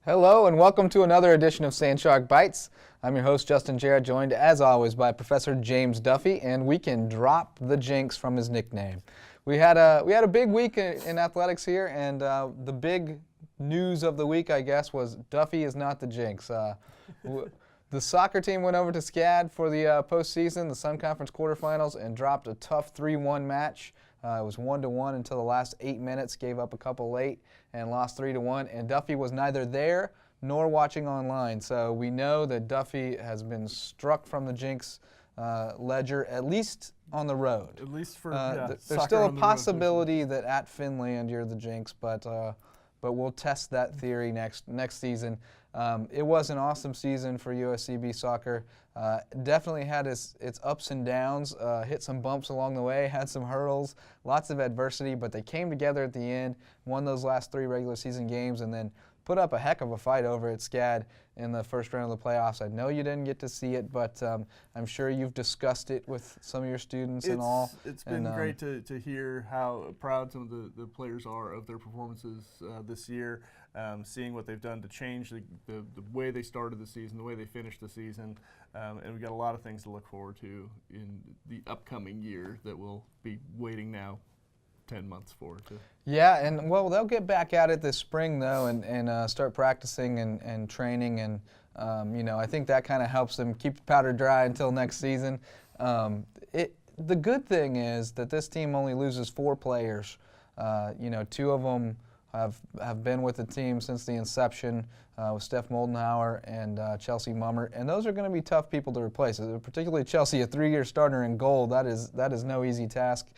Hello and welcome to another edition of Sand Shark Bites. I'm your host Justin Jarrett, joined as always by Professor James Duffy, and we can drop the jinx from his nickname. We had a big week in athletics here, and the big news of the week, I guess, was Duffy is not the jinx. The soccer team went over to SCAD for the postseason, the Sun Conference quarterfinals, and dropped a tough 3-1 match. It was 1-1 until the last 8 minutes, gave up a couple late, and lost 3-1. And Duffy was neither there nor watching online. So we know that Duffy has been struck from the jinx ledger, at least on the road. At least for there's still a possibility that at Finland you're the jinx, but we'll test that theory next season. It was an awesome season for USCB soccer. Definitely had its ups and downs, hit some bumps along the way, had some hurdles, lots of adversity, but they came together at the end, won those last 3 regular season games, and then put up a heck of a fight over at SCAD in the first round of the playoffs. I know you didn't get to see it, but I'm sure you've discussed it with some of your students and all. It's been great to hear how proud some of the players are of their performances this year, seeing what they've done to change the way they started the season, the way they finished the season, and we've got a lot of things to look forward to in the upcoming year that we'll be waiting now 10 months forward to. Yeah, and well, they'll get back at it this spring though, and start practicing and training, and I think that kind of helps them keep the powder dry until next season. The good thing is that this team only loses 4 players. 2 of them have been with the team since the inception, with Steph Moldenhauer and Chelsea Mummert, and those are going to be tough people to replace. Particularly Chelsea, a 3-year starter in goal. That is no easy task.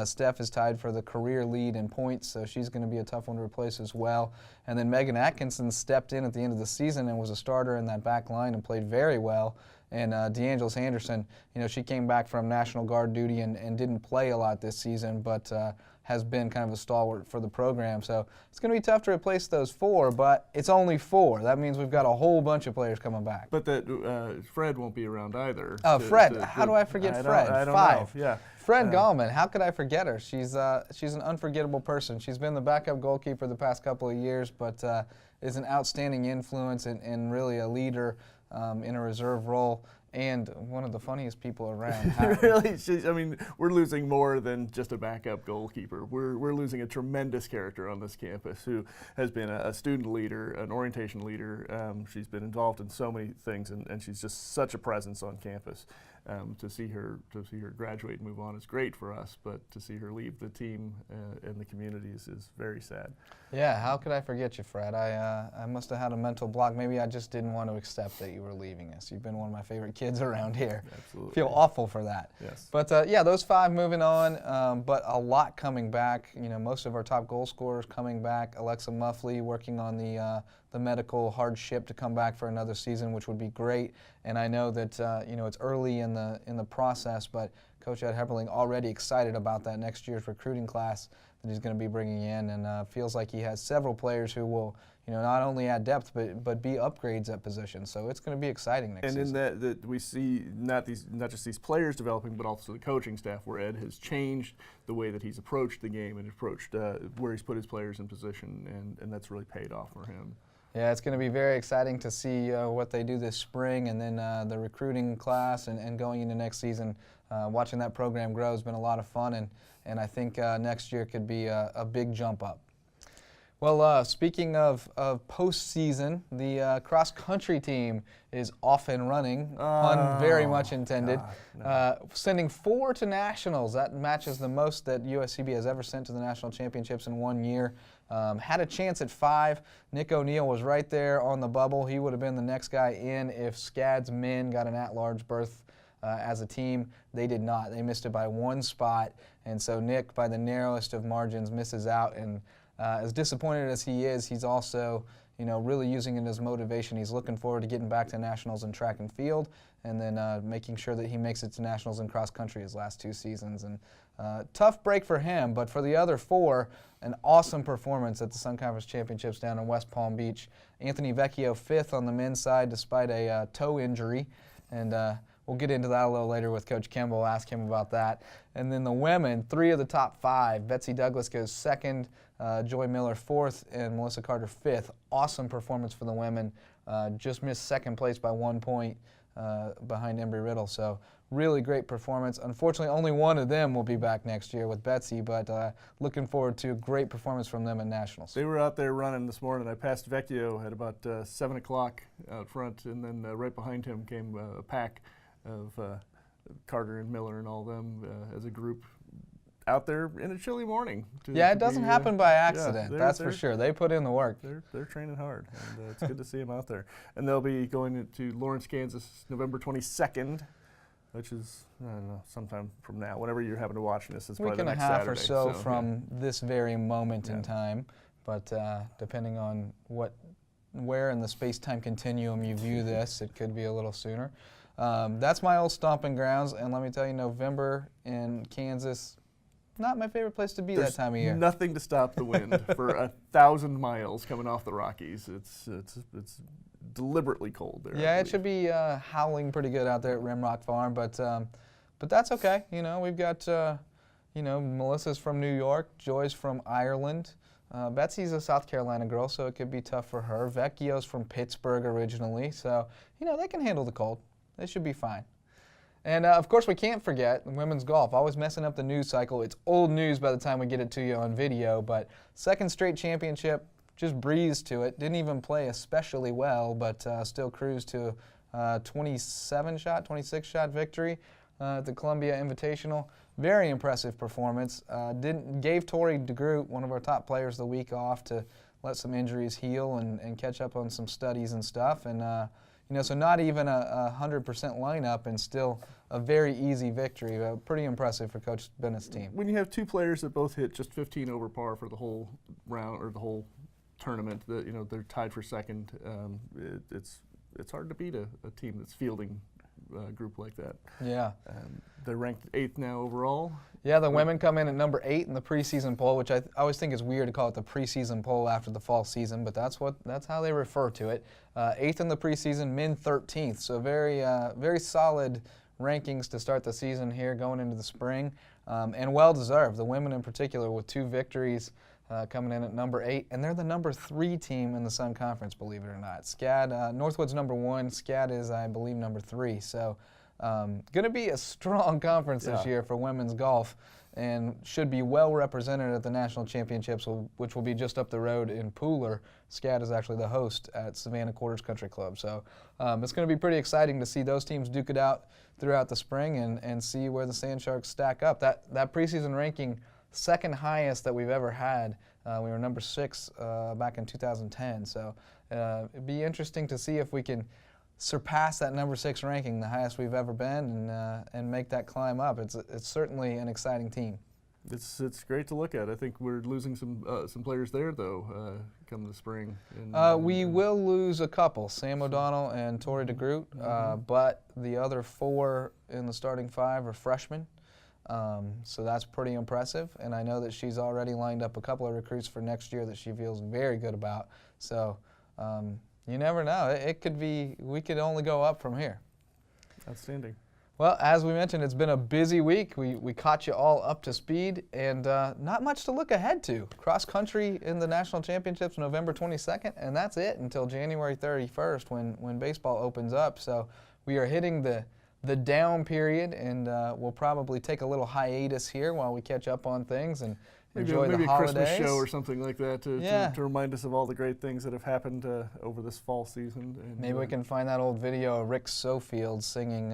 Steph is tied for the career lead in points, so she's going to be a tough one to replace as well. And then Megan Atkinson stepped in at the end of the season and was a starter in that back line and played very well. And DeAngelis Anderson, she came back from National Guard duty and didn't play a lot this season, but has been kind of a stalwart for the program. So it's going to be tough to replace those 4, but it's only 4. That means we've got a whole bunch of players coming back. But that Fred won't be around either. Oh, Fred. How do I forget Fred? I don't 5. know. Yeah. Fred Gallman, how could I forget her? She's an unforgettable person. She's been the backup goalkeeper the past couple of years, but is an outstanding influence and really a leader in a reserve role, and one of the funniest people around. Really, we're losing more than just a backup goalkeeper. We're losing a tremendous character on this campus who has been a student leader, an orientation leader. She's been involved in so many things, and she's just such a presence on campus. To see her graduate and move on is great for us, but to see her leave the team and the communities is very sad. Yeah, how could I forget you, Fred? I must have had a mental block. Maybe I just didn't want to accept that you were leaving us. You've been one of my favorite kids around here. Absolutely. Feel awful for that. Yes. But those 5 moving on, but a lot coming back. most of our top goal scorers coming back. Alexa Muffley working on the medical hardship to come back for another season, which would be great. And I know that it's early in the process, but Coach Ed Hepperling already excited about that next year's recruiting class that he's going to be bringing in, and feels like he has several players who will not only add depth but be upgrades at positions. So it's going to be exciting next season. And in that we see not just these players developing, but also the coaching staff, where Ed has changed the way that he's approached the game and approached where he's put his players in position, and that's really paid off for him. Yeah, it's going to be very exciting to see what they do this spring, and then the recruiting class and going into next season. Watching that program grow has been a lot of fun, and I think next year could be a big jump up. Well, speaking of postseason, the cross-country team is off and running, pun very much intended, God, no. sending 4 to nationals. That matches the most that USCB has ever sent to the national championships in 1 year. Had a chance at 5. Nick O'Neill was right there on the bubble. He would have been the next guy in if SCAD's men got an at-large berth as a team. They did not. They missed it by 1 spot, and so Nick, by the narrowest of margins, misses out. And as disappointed as he is, he's also really using it as motivation. He's looking forward to getting back to nationals in track and field, and then making sure that he makes it to nationals in cross country his last 2 seasons. And tough break for him, but for the other 4, an awesome performance at the Sun Conference Championships down in West Palm Beach. Anthony Vecchio 5th on the men's side despite a toe injury, and we'll get into that a little later with Coach Kimball, ask him about that. And then the women, 3 of the top 5. Betsy Douglas goes 2nd, Joy Miller 4th, and Melissa Carter 5th. Awesome performance for the women. Just missed 2nd place by 1 point behind Embry Riddle. So really great performance. Unfortunately, only one of them will be back next year with Betsy, but looking forward to a great performance from them at Nationals. They were out there running this morning. I passed Vecchio at about 7 o'clock out front, and then right behind him came a pack of Carter and Miller and all them as a group out there in a chilly morning. Yeah, it doesn't happen by accident, that's for sure. They put in the work. They're training hard, and it's good to see them out there. And they'll be going to Lawrence, Kansas, November 22nd, which is, I don't know, sometime from now. Whenever you're having to watch this, it's probably the next Saturday. Week and a half or so from this very moment in time, but depending on where in the space-time continuum you view this, it could be a little sooner. That's my old stomping grounds, and let me tell you, November in Kansas, not my favorite place to be that time of year. Nothing to stop the wind for 1,000 miles coming off the Rockies. It's deliberately cold there. Yeah, it should be howling pretty good out there at Rimrock Farm, but that's okay. You know, we've got Melissa's from New York, Joy's from Ireland. Betsy's a South Carolina girl, so it could be tough for her. Vecchio's from Pittsburgh originally, so they can handle the cold. They should be fine. And, of course, we can't forget women's golf. Always messing up the news cycle. It's old news by the time we get it to you on video, but 2nd straight championship, just breezed to it. Didn't even play especially well, but still cruised to a 26-shot victory at the Columbia Invitational. Very impressive performance. Gave Tori DeGroot, one of our top players, the week off to let some injuries heal and catch up on some studies and stuff. And so not even a 100% lineup, and still a very easy victory. Pretty impressive for Coach Bennett's team. When you have 2 players that both hit just 15 over par for the whole round or the whole tournament, that they're tied for 2nd. It's hard to beat a team that's fielding a group like that. Yeah. They're ranked 8th now overall. Yeah, the women come in at number 8 in the preseason poll, which I always think is weird to call it the preseason poll after the fall season, but that's how they refer to it. 8th in the preseason, men 13th, so very solid rankings to start the season here going into the spring, and well deserved. The women in particular with 2 victories. Coming in at number 8, and they're the number 3 team in the Sun Conference, believe it or not. SCAD, Northwood's number 1, SCAD is, I believe, number 3. So going to be a strong conference this year for women's golf, and should be well represented at the National Championships, which will be just up the road in Pooler. SCAD is actually the host at Savannah Quarters Country Club. So it's going to be pretty exciting to see those teams duke it out throughout the spring and see where the Sand Sharks stack up. That preseason ranking, 2nd highest that we've ever had. We were number 6 back in 2010. So it'd be interesting to see if we can surpass that number 6 ranking, the highest we've ever been, and make that climb up. It's certainly an exciting team. It's great to look at. I think we're losing some players there, though, come the spring. We will lose a couple, Sam O'Donnell and Tori DeGroot, but the other 4 in the starting 5 are freshmen. So that's pretty impressive, and I know that she's already lined up a couple of recruits for next year that she feels very good about. So you never know. We could only go up from here. Outstanding. Well, as we mentioned, it's been a busy week. We caught you all up to speed, and not much to look ahead to. Cross country in the National Championships November 22nd, and that's it until January 31st when baseball opens up. So we are hitting the down period, and we'll probably take a little hiatus here while we catch up on things and enjoy the holidays. Maybe a Christmas show or something like that to remind us of all the great things that have happened over this fall season. And maybe we can find that old video of Rick Sofield singing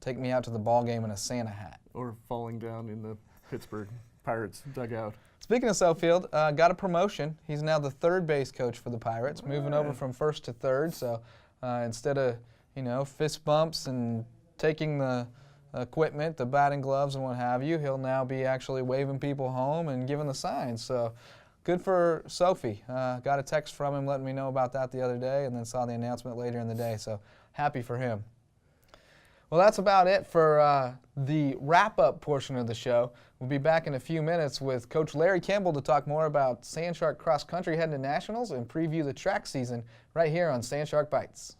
"Take Me Out to the Ball Game in a Santa Hat." Or falling down in the Pittsburgh Pirates dugout. Speaking of Sofield, got a promotion. He's now the 3rd base coach for the Pirates, moving over from 1st to 3rd. So instead of fist bumps and taking the equipment, the batting gloves and what have you, he'll now be actually waving people home and giving the signs. So good for Sophie. Got a text from him letting me know about that the other day, and then saw the announcement later in the day. So happy for him. Well, that's about it for the wrap-up portion of the show. We'll be back in a few minutes with Coach Larry Kimball to talk more about Sand Shark cross country heading to nationals and preview the track season right here on Sand Shark Bites.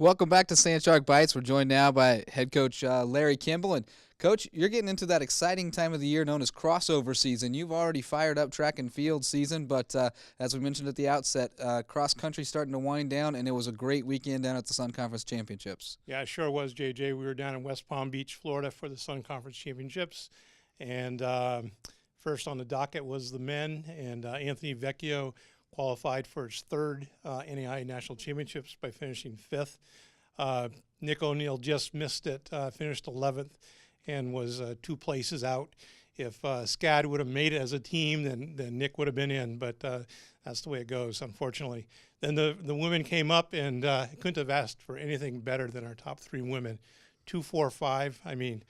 Welcome back to Sand Shark Bites. We're joined now by head coach Larry Kimball. And, Coach, you're getting into that exciting time of the year known as crossover season. You've already fired up track and field season, but as we mentioned at the outset, cross-country starting to wind down, and it was a great weekend down at the Sun Conference Championships. Yeah, it sure was, JJ. We were down in West Palm Beach, Florida for the Sun Conference Championships. And first on the docket was the men, and Anthony Vecchio qualified for his third NAI National Championships by finishing fifth. Nick O'Neill just missed it, finished 11th, and was 2 places out. If SCAD would have made it as a team, then Nick would have been in, but that's the way it goes, unfortunately. Then the women came up, and couldn't have asked for anything better than our top 3 women. 2-4-5,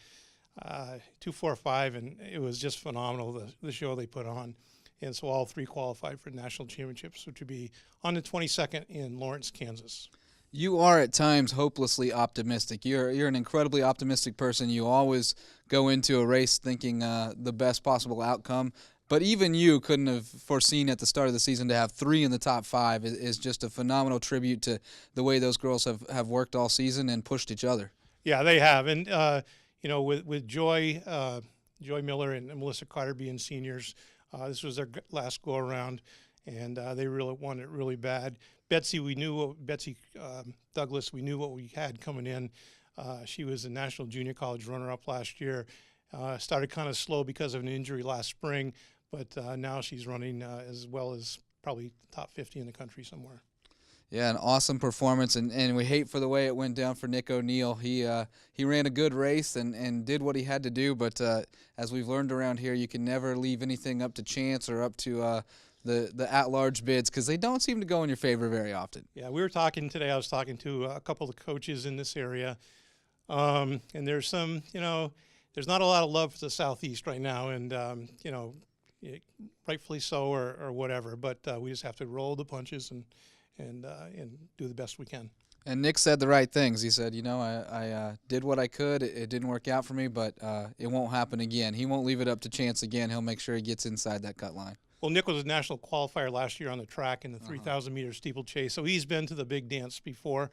2-4-5, and it was just phenomenal, the show they put on. And so all 3 qualified for national championships, which would be on the 22nd in Lawrence, Kansas. You are at times hopelessly optimistic. You're an incredibly optimistic person. You always go into a race thinking the best possible outcome. But even you couldn't have foreseen at the start of the season to have 3 in the top 5 is just a phenomenal tribute to the way those girls have worked all season and pushed each other. Yeah, they have. And, with Joy Miller and Melissa Carter being seniors, this was their last go-around, and they really wanted it really bad. Betsy Douglas, we knew what we had coming in. She was a National Junior College runner-up last year. Started kind of slow because of an injury last spring, but now she's running as well as probably top 50 in the country somewhere. Yeah, an awesome performance, and we hate for the way it went down for Nick O'Neill. He ran a good race and did what he had to do, but as we've learned around here, you can never leave anything up to chance or up to the at-large bids, because they don't seem to go in your favor very often. Yeah, we were talking today. I was talking to a couple of the coaches in this area, and there's some, there's not a lot of love for the Southeast right now, and rightfully so or whatever. But we just have to roll the punches and do the best we can. And Nick said the right things. He said, I did what I could. It didn't work out for me, but it won't happen again. He won't leave it up to chance again. He'll make sure he gets inside that cut line. Well, Nick was a national qualifier last year on the track in the 3,000-meter steeplechase, so he's been to the big dance before.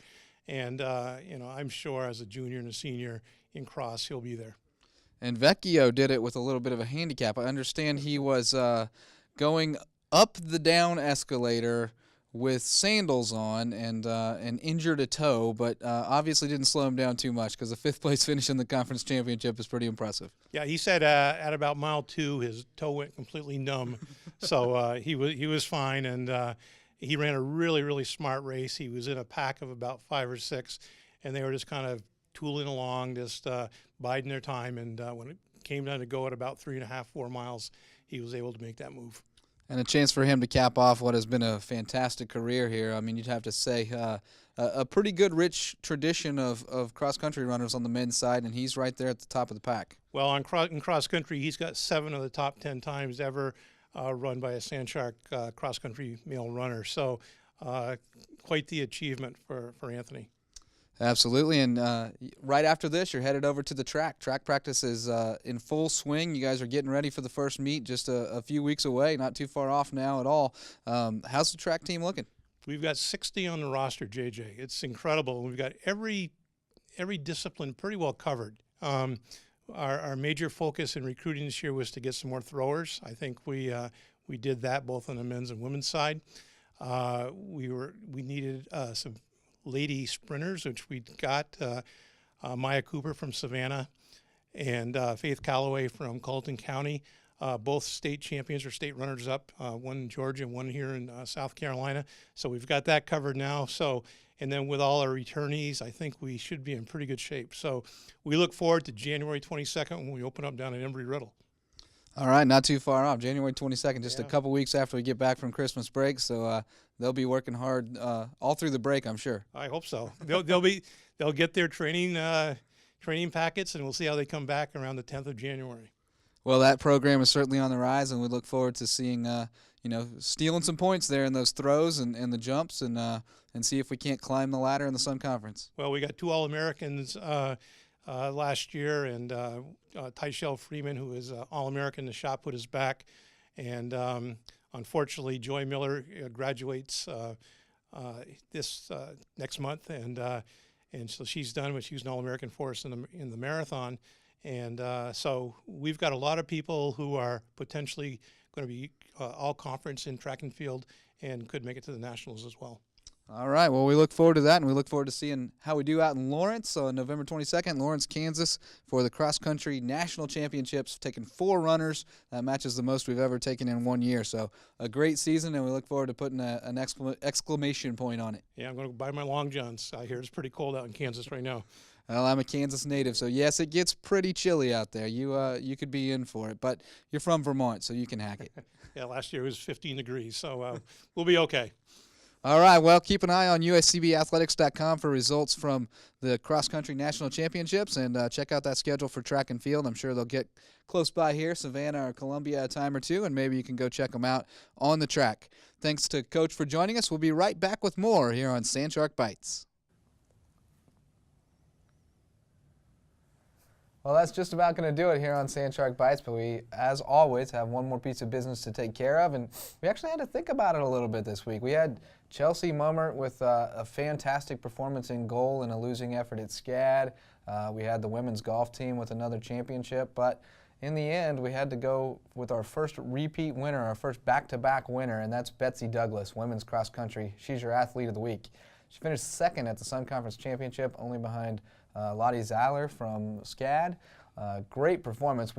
And, I'm sure as a junior and a senior in cross, he'll be there. And Vecchio did it with a little bit of a handicap. I understand he was going up the down escalator with sandals on and injured a toe, but obviously didn't slow him down too much because the 5th place finish in the conference championship is pretty impressive. Yeah, he said at about mile 2, his toe went completely numb, so he was fine, and he ran a really, really smart race. He was in a pack of about 5 or 6, and they were just kind of tooling along, just biding their time, and when it came down to go at about 3.5, 4 miles, he was able to make that move. And a chance for him to cap off what has been a fantastic career here. I mean, you'd have to say a pretty good, rich tradition of cross-country runners on the men's side, and he's right there at the top of the pack. Well, in cross-country, he's got 7 of the top 10 times ever run by a Sand Shark cross-country male runner. So quite the achievement for Anthony. Absolutely, and right after this, you're headed over to the track. Track practice is in full swing. You guys are getting ready for the first meet just a few weeks away, not too far off now at all. How's the track team looking? We've got 60 on the roster, JJ. It's incredible. We've got every discipline pretty well covered. Our major focus in recruiting this year was to get some more throwers. I think we did that both on the men's and women's side. We needed some lady sprinters, which we got Maya Cooper from Savannah and Faith Calloway from Colleton County, both state champions or state runners-up, one in Georgia and one here in South Carolina. So we've got that covered now. So, and then with all our returnees, I think we should be in pretty good shape. So we look forward to January 22nd when we open up down at Embry-Riddle. All right, not too far off. January 22nd, just a couple weeks after we get back from Christmas break. So they'll be working hard all through the break, I'm sure. I hope so. They'll get their training packets, and we'll see how they come back around the 10th of January. Well, that program is certainly on the rise, and we look forward to seeing stealing some points there in those throws and the jumps, and see if we can't climb the ladder in the Sun Conference. Well, we got 2 All-Americans last year, and Tyshell Freeman, who is All-American in the shot put, is back. And unfortunately, Joy Miller graduates this next month, and and so she's done what she was an All-American for us in the marathon. And so we've got a lot of people who are potentially going to be all conference in track and field and could make it to the nationals as well. All right. Well, we look forward to that, and we look forward to seeing how we do out in Lawrence on November 22nd, Lawrence, Kansas, for the cross-country national championships, taking 4 runners. That matches the most we've ever taken in 1 year. So a great season, and we look forward to putting an exclamation point on it. Yeah, I'm going to buy my long johns. I hear it's pretty cold out in Kansas right now. Well, I'm a Kansas native, so yes, it gets pretty chilly out there. You could be in for it, but you're from Vermont, so you can hack it. Yeah, last year it was 15 degrees, so we'll be okay. All right, well, keep an eye on USCBathletics.com for results from the cross-country national championships, and check out that schedule for track and field. I'm sure they'll get close by here, Savannah or Columbia, a time or two, and maybe you can go check them out on the track. Thanks to Coach for joining us. We'll be right back with more here on Sand Shark Bites. Well, that's just about going to do it here on Sand Shark Bites, but we, as always, have one more piece of business to take care of, and we actually had to think about it a little bit this week. We had Chelsea Mummert with a fantastic performance in goal in a losing effort at SCAD. We had the women's golf team with another championship, but in the end, we had to go with our first repeat winner, our first back-to-back winner, and that's Betsy Douglas, women's cross country. She's your athlete of the week. She finished second at the Sun Conference Championship, only behind Lottie Zeiler from SCAD. Great performance.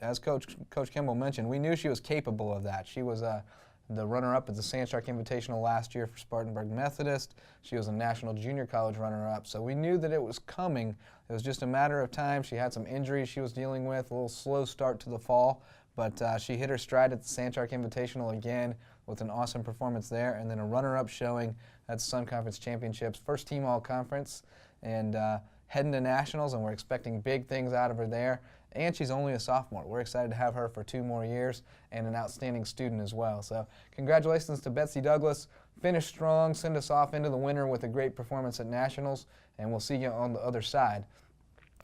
As Coach Kimball mentioned, we knew she was capable of that. She was the runner-up at the Sand Shark Invitational last year for Spartanburg Methodist. She was a national junior college runner-up, so we knew that it was coming. It was just a matter of time. She had some injuries she was dealing with, a little slow start to the fall, but she hit her stride at the Sand Shark Invitational again with an awesome performance there, and then a runner-up showing at the Sun Conference Championships, first team all-conference, and heading to nationals, and we're expecting big things out of her there. And she's only a sophomore. We're excited to have her for 2 more years, and an outstanding student as well. So congratulations to Betsy Douglas. Finish strong, send us off into the winter with a great performance at nationals, and we'll see you on the other side.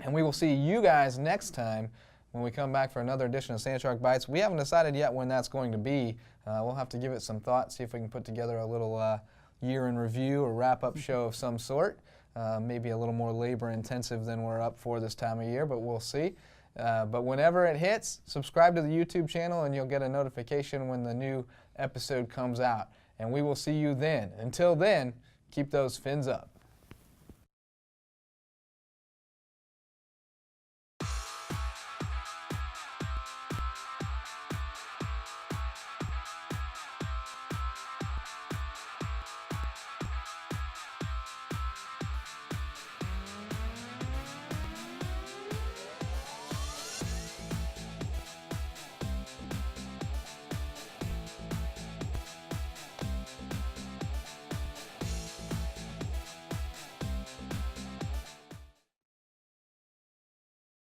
And we will see you guys next time when we come back for another edition of Sand Shark Bites. We haven't decided yet when that's going to be. We'll have to give it some thought, see if we can put together a little year in review or wrap-up show of some sort. Maybe a little more labor-intensive than we're up for this time of year, but we'll see. But whenever it hits, subscribe to the YouTube channel and you'll get a notification when the new episode comes out. And we will see you then. Until then, keep those fins up.